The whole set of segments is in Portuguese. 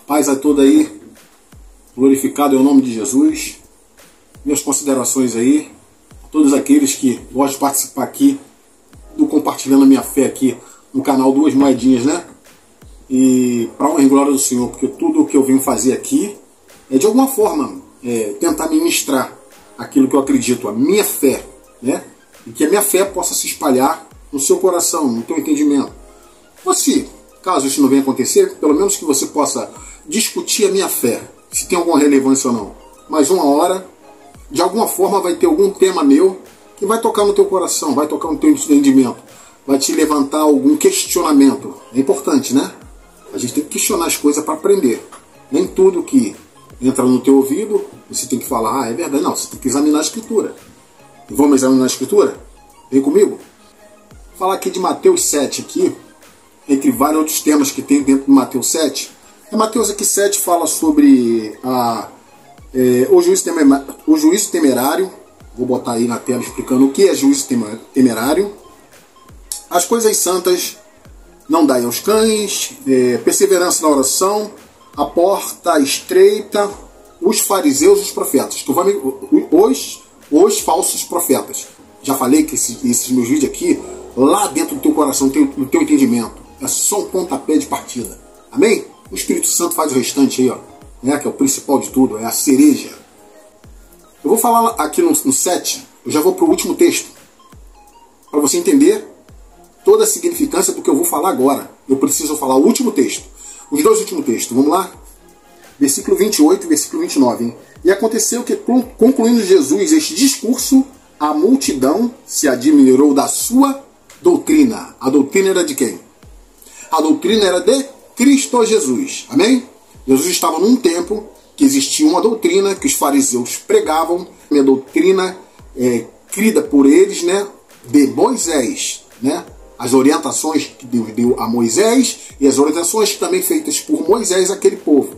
Paz a todos aí, glorificado é o nome de Jesus. Minhas considerações aí, a todos aqueles que gostam de participar aqui do Compartilhando a Minha Fé aqui no canal Duas Moedinhas, né? E para honra e glória do Senhor, porque tudo o que eu venho fazer aqui é de alguma forma tentar ministrar aquilo que eu acredito, a minha fé, né? E que a minha fé possa se espalhar no seu coração, no teu entendimento. Ou se, caso isso não venha acontecer, pelo menos que você possa discutir a minha fé, se tem alguma relevância ou não. Mas uma hora, de alguma forma, vai ter algum tema meu que vai tocar no teu coração, vai tocar no teu entendimento, vai te levantar algum questionamento. É importante, né? A gente tem que questionar as coisas para aprender. Nem tudo que entra no teu ouvido, você tem que falar, é verdade. Não, você tem que examinar a Escritura. E vamos examinar a Escritura? Vem comigo? Vou falar aqui de Mateus 7, aqui, entre vários outros temas que tem dentro de Mateus 7. Mateus aqui 7 fala sobre o juízo temerário. Vou botar aí na tela explicando o que é juízo temerário. As coisas santas não dai aos cães, perseverança na oração, a porta estreita, os fariseus e os profetas. Os falsos profetas. Já falei que esses meus vídeos aqui, lá dentro do teu coração, do teu entendimento, é só um pontapé de partida. Amém? O Espírito Santo faz o restante aí, ó, né, que é o principal de tudo, é a cereja. Eu vou falar aqui no 7, eu já vou para o último texto, para você entender toda a significância do que eu vou falar agora. Eu preciso falar o último texto. Os dois últimos textos, vamos lá? Versículo 28 e versículo 29. Hein? E aconteceu que, concluindo Jesus este discurso, a multidão se admirou da sua doutrina. A doutrina era de quem? A doutrina era de Cristo Jesus. Amém? Jesus estava num tempo que existia uma doutrina que os fariseus pregavam, uma doutrina crida por eles, né, de Moisés, né? As orientações que Deus deu a Moisés e as orientações também feitas por Moisés àquele povo.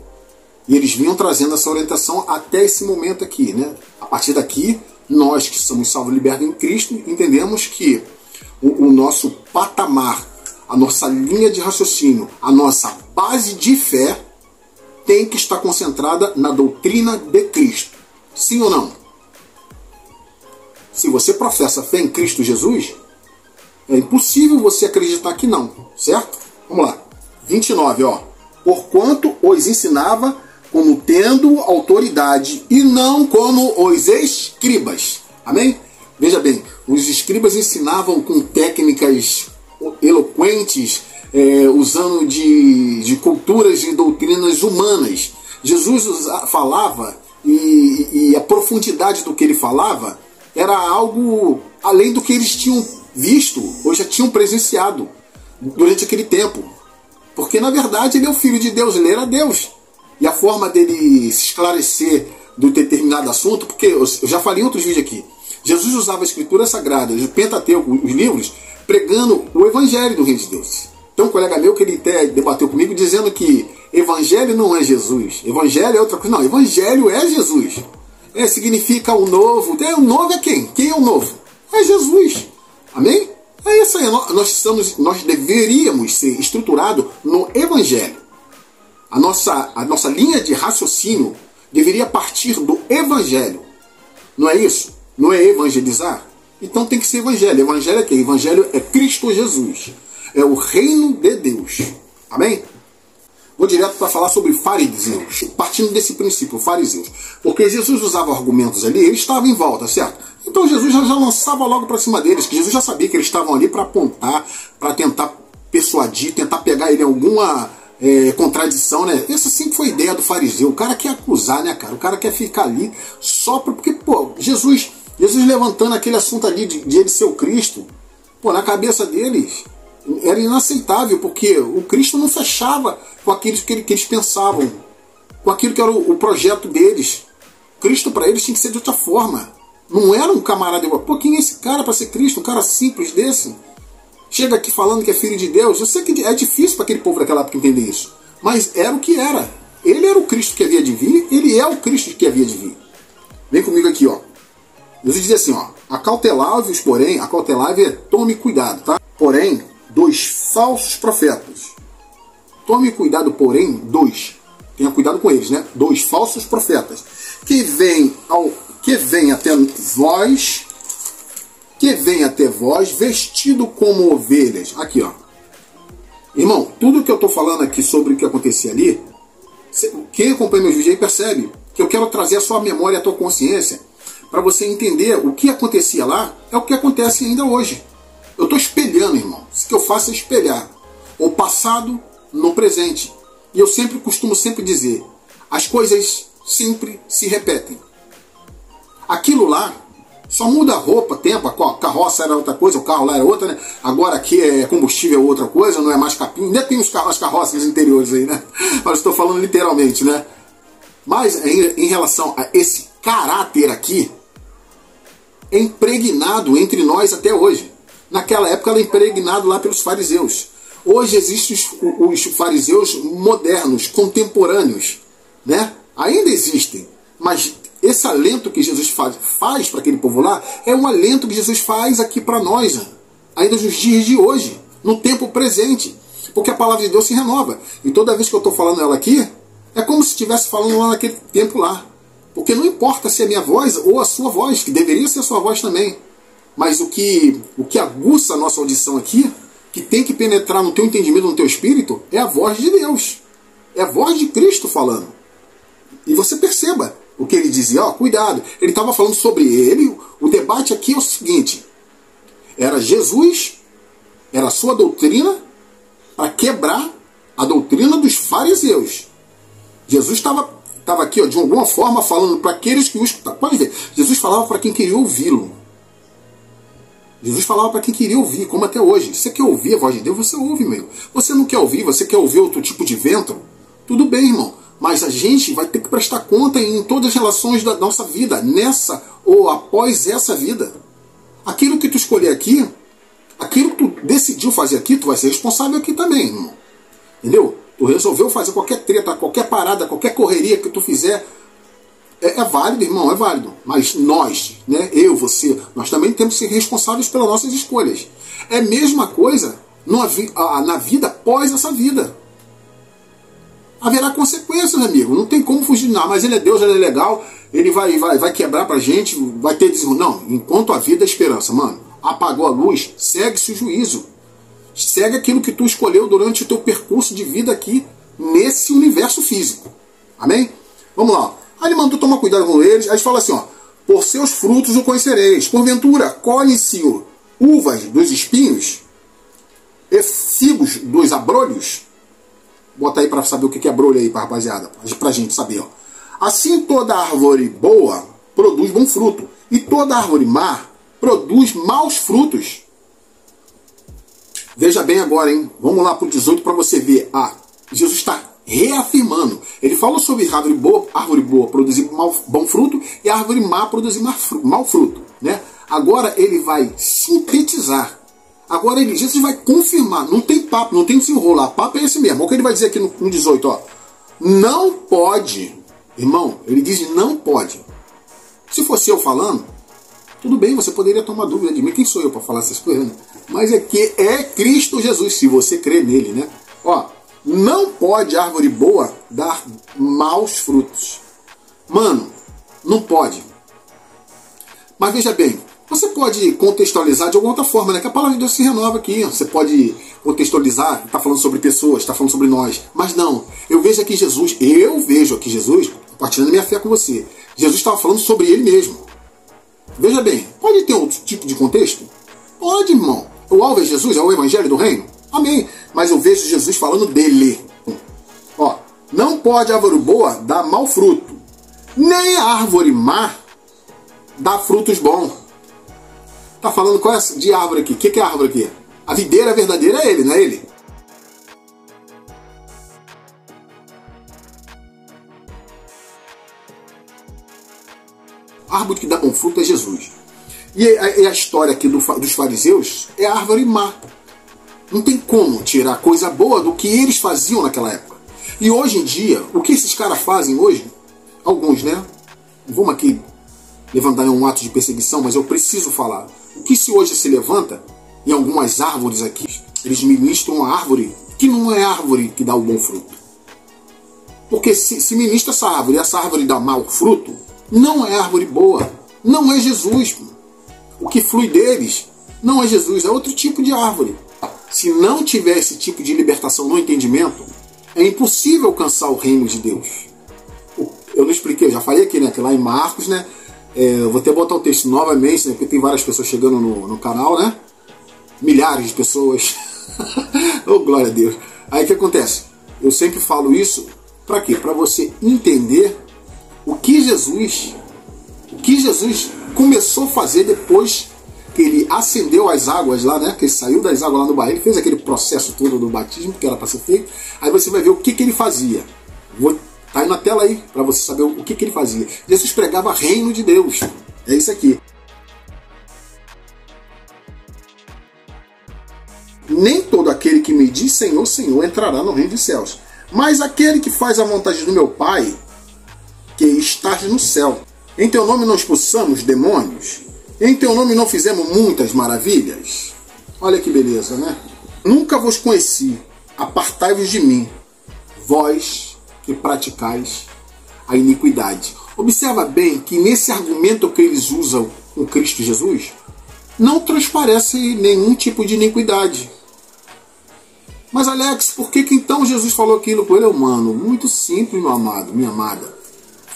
E eles vinham trazendo essa orientação até esse momento aqui, né? A partir daqui, nós que somos salvos e libertos em Cristo, entendemos que o nosso patamar, a nossa linha de raciocínio, a nossa base de fé tem que estar concentrada na doutrina de Cristo. Sim ou não? Se você professa fé em Cristo Jesus, é impossível você acreditar que não, certo? Vamos lá. 29, ó. Porquanto os ensinava como tendo autoridade e não como os escribas. Amém? Veja bem, os escribas ensinavam com técnicas eloquentes, usando de culturas e doutrinas humanas. Jesus falava e a profundidade do que ele falava era algo além do que eles tinham visto ou já tinham presenciado durante aquele tempo. Porque na verdade ele é o Filho de Deus, ele era Deus. E a forma dele se esclarecer do determinado assunto, porque eu já falei em outros vídeos aqui, Jesus usava a Escritura Sagrada, o Pentateuco, os livros, pregando o Evangelho do Reino de Deus. Tem um colega meu que ele até debateu comigo dizendo que Evangelho não é Jesus, Evangelho é outra coisa. Não, Evangelho é Jesus. Significa o novo. O novo é quem? Quem é o novo? É Jesus. Amém? É isso aí. Nós deveríamos ser estruturados no Evangelho. A nossa linha de raciocínio deveria partir do Evangelho. Não é isso? Não é evangelizar? Então tem que ser Evangelho. Evangelho é quem? Evangelho é Cristo Jesus. É o reino de Deus. Amém? Vou direto para falar sobre fariseus. Partindo desse princípio, fariseus. Porque Jesus usava argumentos ali, ele estava em volta, certo? Então Jesus já lançava logo para cima deles, que Jesus já sabia que eles estavam ali para apontar, para tentar persuadir, tentar pegar ele em alguma contradição, né? Essa sempre foi a ideia do fariseu. O cara quer acusar, né, cara? O cara quer ficar ali só porque, pô, Jesus levantando aquele assunto ali de ele ser o Cristo, pô, na cabeça deles era inaceitável, porque o Cristo não fechava com aquilo que eles pensavam, com aquilo que era o projeto deles. Cristo para eles tinha que ser de outra forma. Não era um camarada igual. Pô, quem é esse cara para ser Cristo? Um cara simples desse? Chega aqui falando que é filho de Deus. Eu sei que é difícil para aquele povo daquela época entender isso. Mas era o que era. Ele era o Cristo que havia de vir. Ele é o Cristo que havia de vir. Vem comigo aqui, ó. Jesus diz assim, ó. Acautelai-vos, porém, acautelai-vos é tome cuidado, tá? Porém, dos falsos profetas. Tome cuidado, porém, dos. Tem cuidado com eles, né? Dos falsos profetas, que vêm até vós vestido como ovelhas. Aqui, ó. Irmão, tudo que eu estou falando aqui sobre o que acontecia ali, quem acompanha meus vídeos aí percebe que eu quero trazer a sua memória, a tua consciência, para você entender o que acontecia lá é o que acontece ainda hoje. Eu estou espelhando, irmão. O que eu faço é espelhar o passado no presente. E eu costumo dizer, as coisas sempre se repetem. Aquilo lá só muda a roupa, tempo, a carroça era outra coisa, o carro lá era outra, né? Agora aqui é combustível é outra coisa, não é mais capim. Ainda tem as carroças interiores aí, né? Mas estou falando literalmente, né? Mas em relação a esse caráter aqui, é impregnado entre nós até hoje. Naquela época era impregnado lá pelos fariseus. Hoje existem os fariseus modernos, contemporâneos, né? Ainda existem, mas esse alento que Jesus faz para aquele povo lá é um alento que Jesus faz aqui para nós, ainda nos dias de hoje, no tempo presente, porque a palavra de Deus se renova. E toda vez que eu estou falando ela aqui, é como se estivesse falando lá naquele tempo lá. Porque não importa se é a minha voz ou a sua voz, que deveria ser a sua voz também. Mas o que aguça a nossa audição aqui, que tem que penetrar no teu entendimento, no teu espírito, é a voz de Deus. É a voz de Cristo falando. E você perceba o que ele dizia, ó, cuidado. Ele estava falando sobre ele. O debate aqui é o seguinte: era Jesus, era a sua doutrina, para quebrar a doutrina dos fariseus. Jesus estava aqui, ó, de alguma forma, falando para aqueles que o escutavam. Pode ver, Jesus falava para quem queria ouvi-lo. Jesus falava para quem queria ouvir, como até hoje. Você quer ouvir a voz de Deus, você ouve, meu. Você não quer ouvir, você quer ouvir outro tipo de vento? Tudo bem, irmão. Mas a gente vai ter que prestar conta em todas as relações da nossa vida, nessa ou após essa vida. Aquilo que tu escolher aqui, aquilo que tu decidiu fazer aqui, tu vai ser responsável aqui também, irmão. Entendeu? Tu resolveu fazer qualquer treta, qualquer parada, qualquer correria que tu fizer, é válido, irmão, é válido. Mas nós, né, eu, você, nós também temos que ser responsáveis pelas nossas escolhas. É a mesma coisa na vida após essa vida. Haverá consequências, amigo. Não tem como fugir de nada. Mas ele é Deus, ele é legal. Ele vai quebrar pra gente. Vai ter não. Enquanto a vida é esperança, mano. Apagou a luz, segue-se o juízo. Segue aquilo que tu escolheu durante o teu percurso de vida aqui nesse universo físico. Amém? Vamos lá. Aí ele mandou tomar cuidado com eles. Aí ele fala assim, ó: por seus frutos o conhecereis. Porventura, colhe-se uvas dos espinhos e figos dos abrolhos? Bota aí para saber o que é abrolho aí, pra rapaziada. Pra gente saber, ó. Assim toda árvore boa produz bom fruto. E toda árvore má produz maus frutos. Veja bem agora, hein? Vamos lá pro 18 para você ver. Jesus está reafirmando. Ele falou sobre árvore boa produzir bom fruto e árvore má produzir mau fruto, né? Agora ele vai sintetizar. Agora Jesus vai confirmar. Não tem papo, não tem desenrolar. Papo é esse mesmo. Olha o que ele vai dizer aqui no 18, ó. Não pode. Irmão, ele diz não pode. Se fosse eu falando, tudo bem, você poderia tomar dúvida de mim. Quem sou eu para falar essas coisas, né? Mas é que é Cristo Jesus, se você crê nele, né? Ó, não pode árvore boa dar maus frutos. Mano, não pode. Mas veja bem, você pode contextualizar de alguma outra forma, né? Que a palavra de Deus se renova aqui. Você pode contextualizar, está falando sobre pessoas, está falando sobre nós. Mas não, eu vejo aqui Jesus, compartilhando minha fé com você. Jesus estava falando sobre ele mesmo. Veja bem, pode ter outro tipo de contexto? Pode, irmão. O alvo é Jesus, é o evangelho do reino? Amém. Mas eu vejo Jesus falando dele. Ó, não pode árvore boa dar mau fruto, nem a árvore má dá frutos bons. Tá falando qual é de árvore aqui? O que é árvore aqui? A videira verdadeira é ele, não é ele? A árvore que dá bom fruto é Jesus. E a história aqui dos fariseus é a árvore má. Não tem como tirar coisa boa do que eles faziam naquela época. E hoje em dia, o que esses caras fazem hoje? Alguns, né? Vamos aqui levantar um ato de perseguição, mas eu preciso falar. O que se hoje se levanta, em algumas árvores aqui, eles ministram uma árvore que não é árvore que dá o bom fruto. Porque se ministra essa árvore e essa árvore dá mau fruto, não é árvore boa. Não é Jesus. O que flui deles não é Jesus, é outro tipo de árvore. Se não tiver esse tipo de libertação no entendimento, é impossível alcançar o reino de Deus. Eu não expliquei, eu já falei aqui, né? Que lá em Marcos, né? Eu vou até botar o texto novamente, né? Porque tem várias pessoas chegando no canal, né? Milhares de pessoas. Oh, glória a Deus. Aí o que acontece? Eu sempre falo isso para quê? Para você entender o que Jesus começou a fazer depois que ele acendeu as águas lá, né? Que ele saiu das águas lá no barril, ele fez aquele processo todo do batismo que era para ser feito. Aí você vai ver o que ele fazia. Tá aí na tela aí para você saber o que ele fazia. Jesus pregava reino de Deus. É isso aqui. Nem todo aquele que me diz Senhor, Senhor entrará no reino dos céus, mas aquele que faz a vontade do meu Pai, que está no céu. Em teu nome não expulsamos demônios? Em teu nome não fizemos muitas maravilhas? Olha que beleza, né? Nunca vos conheci, apartai-vos de mim, vós que praticais a iniquidade. Observa bem que nesse argumento que eles usam com Cristo Jesus, não transparece nenhum tipo de iniquidade. Mas Alex, por que então Jesus falou aquilo com ele? Mano, muito simples, meu amado, minha amada.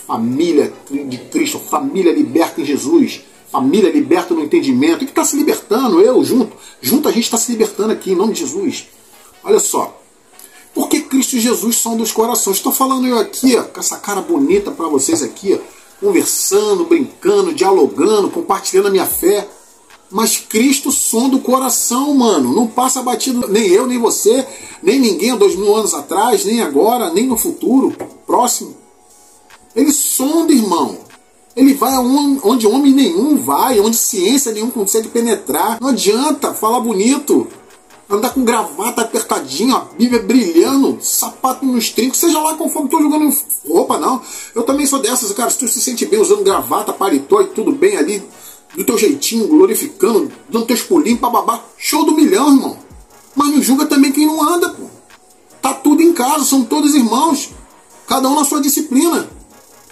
Família de Cristo, família liberta em Jesus, família liberta no entendimento. E que está se libertando? Eu junto a gente está se libertando aqui em nome de Jesus. Olha só, porque Cristo e Jesus são dos corações. Estou falando eu aqui, ó, com essa cara bonita para vocês aqui, ó, conversando, brincando, dialogando, compartilhando a minha fé. Mas Cristo sonda o coração, mano. Não passa batido nem eu, nem você, nem ninguém há 2000 anos atrás, nem agora, nem no futuro próximo. Ele sonda, irmão. Ele vai onde homem nenhum vai, onde ciência nenhum consegue penetrar. Não adianta falar bonito, andar com gravata apertadinha, a Bíblia brilhando, sapato nos trincos, seja lá conforme estou jogando roupa, não. Eu também sou dessas, cara. Se tu se sente bem usando gravata, paletó e tudo bem ali, do teu jeitinho, glorificando, dando teus pulinhos pra babar, show do milhão, irmão. Mas não julga também quem não anda, pô. Tá tudo em casa, são todos irmãos, cada um na sua disciplina,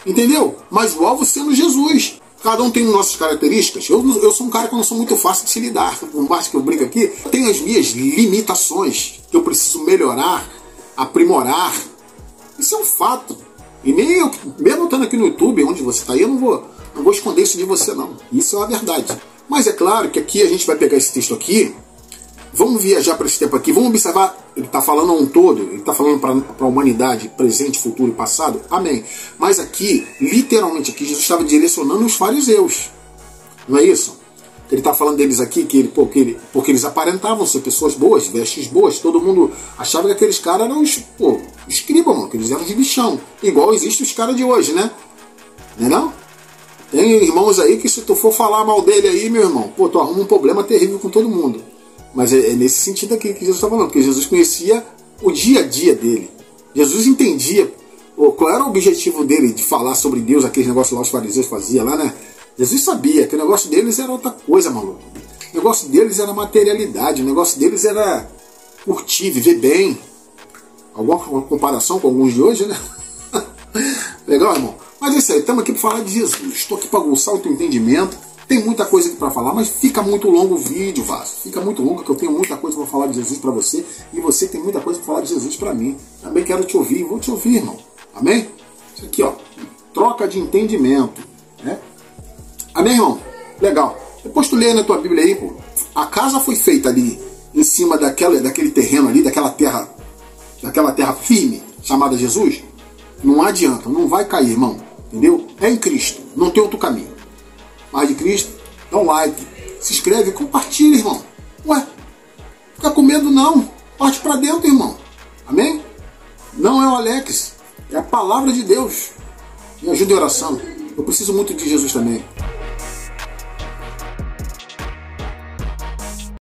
entendeu? Mas o alvo sendo Jesus. Cada um tem nossas características. Eu sou um cara que não sou muito fácil de se lidar, por mais que eu brinco aqui, eu tenho as minhas limitações, que eu preciso melhorar, aprimorar. Isso é um fato. E nem eu, mesmo estando aqui no YouTube, onde você está aí, eu não vou esconder isso de você, não. Isso é a verdade. Mas é claro que aqui a gente vai pegar esse texto aqui, vamos viajar para esse tempo aqui, vamos observar, ele está falando a um todo, ele está falando para a humanidade, presente, futuro e passado, amém. Mas aqui, literalmente aqui, Jesus estava direcionando os fariseus, não é isso? Ele está falando deles aqui, porque eles aparentavam ser pessoas boas, vestes boas, todo mundo achava que aqueles caras eram os escribas, mano, que eles eram de bichão, igual existem os caras de hoje, né? Não é não? Tem irmãos aí que se tu for falar mal dele aí, meu irmão, tu arruma um problema terrível com todo mundo. Mas é nesse sentido aqui que Jesus está falando, porque Jesus conhecia o dia a dia dele. Jesus entendia qual era o objetivo dele de falar sobre Deus, aqueles negócios lá os fariseus faziam lá, né? Jesus sabia que o negócio deles era outra coisa, maluco. O negócio deles era materialidade, o negócio deles era curtir, viver bem. Alguma comparação com alguns de hoje, né? Legal, irmão? Mas é isso aí, estamos aqui para falar de Jesus. Estou aqui para aguçar o teu entendimento. Tem muita coisa aqui para falar, mas fica muito longo o vídeo, Vaso. Fica muito longo, porque eu tenho muita coisa para falar de Jesus para você, e você tem muita coisa para falar de Jesus para mim. Também quero te ouvir, vou te ouvir, irmão. Amém? Isso aqui, ó, troca de entendimento, né? Amém, irmão? Legal. Depois tu lê na tua Bíblia aí, pô. A casa foi feita ali, em cima daquele terreno ali, daquela terra firme, chamada Jesus. Não adianta, não vai cair, irmão. Entendeu? É em Cristo, não tem outro caminho. Mais de Cristo, dá um like, se inscreve, compartilha, irmão. Ué, fica com medo não, parte pra dentro, irmão. Amém? Não é o Alex, é a palavra de Deus. Me ajuda em oração. Eu preciso muito de Jesus também.